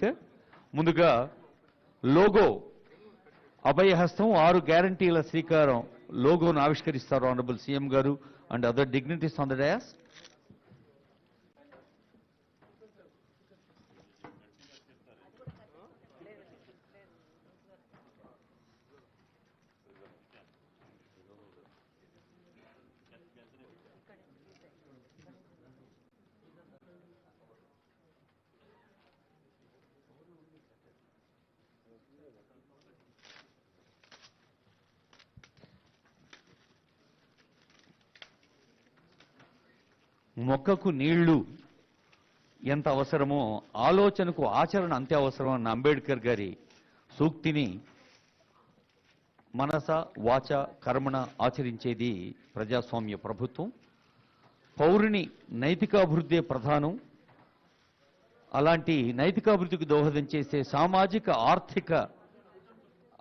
వేదిక. ముందుగా లోగో అభయహస్తం 6 గ్యారంటీల శ్రీకారం లోగోను ఆవిష్కరిస్తారు ఆనరబుల్ సీఎం గారు and other dignities on the dais. మొక్కకు నీళ్లు ఎంత అవసరమో ఆలోచనకు ఆచరణ అంతే అవసరం అన్న అంబేద్కర్ గారి సూక్తిని మనస వాచ కర్మణ ఆచరించేది ప్రజాస్వామ్య ప్రభుత్వం. పౌరుని నైతికాభివృద్ధే ప్రధానం. అలాంటి నైతికాభివృద్ధికి దోహదం చేసే సామాజిక ఆర్థిక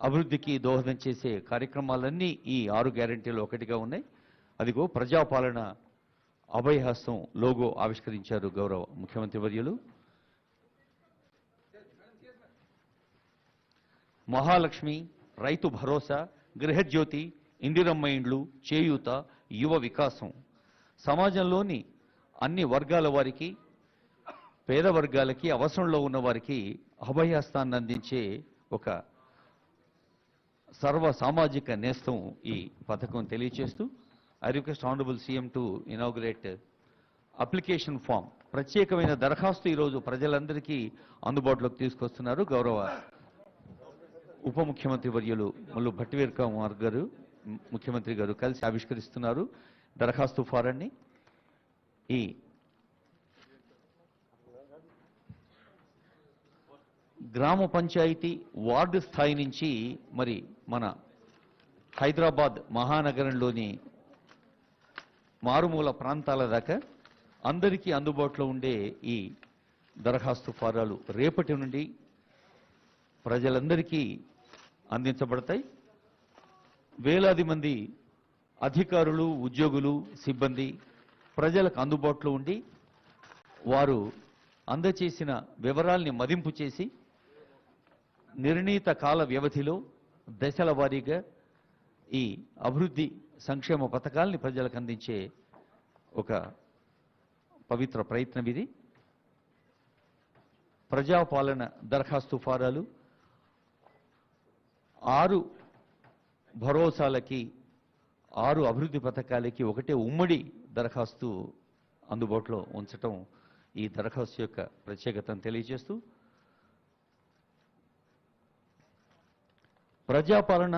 అభివృద్ధికి దోహదం చేసే కార్యక్రమాలన్నీ ఈ 6 గ్యారెంటీలు ఒకటిగా ఉన్నాయి. అదిగో ప్రజాపాలన అభయహస్తం లోగో ఆవిష్కరించారు గౌరవ ముఖ్యమంత్రి వర్యులు. మహాలక్ష్మి, రైతు భరోసా, గృహజ్యోతి, ఇందిరమ్మ ఇండ్లు, చేయూత, యువ వికాసం సమాజంలోని అన్ని వర్గాల వారికి, పేద వర్గాలకి, అవసరంలో ఉన్న వారికి అభయహస్తాన్ని అందించే ఒక సర్వ సామాజిక నేస్తం ఈ పథకం తెలియచేస్తూ I request Honorable CM to inaugurate application form. ప్రత్యేకమైన దరఖాస్తు ఈరోజు ప్రజలందరికీ అందుబాటులోకి తీసుకొస్తున్నారు. గౌరవ ఉప ముఖ్యమంత్రి వర్యులు ముల్లు భట్టివేర్ కుమార్ గారు, ముఖ్యమంత్రి గారు కలిసి ఆవిష్కరిస్తున్నారు దరఖాస్తు ఫారాన్ని. ఈ గ్రామ పంచాయతీ వార్డు స్థాయి నుంచి మరి మన హైదరాబాద్ మహానగరంలోని మారుమూల ప్రాంతాల దాకా అందరికీ అందుబాటులో ఉండే ఈ దరఖాస్తు ఫారాలు రేపటి నుండి ప్రజలందరికీ అందించబడతాయి. వేలాది మంది అధికారులు, ఉద్యోగులు, సిబ్బంది ప్రజలకు అందుబాటులో ఉండి వారు అందచేసిన వివరాల్ని మదింపు చేసి నిర్ణీత కాల వ్యవధిలో దశల వారీగా ఈ అభివృద్ధి సంక్షేమ పథకాల్ని ప్రజలకు అందించే ఒక పవిత్ర ప్రయత్నం ఇది. ప్రజాపాలన దరఖాస్తు ఫారాలు 6 భరోసాలకి, 6 అభివృద్ధి పథకాలకి ఒకటే ఉమ్మడి దరఖాస్తు అందుబాటులో ఉంచటం ఈ దరఖాస్తు యొక్క ప్రత్యేకతను తెలియజేస్తూ ప్రజాపాలన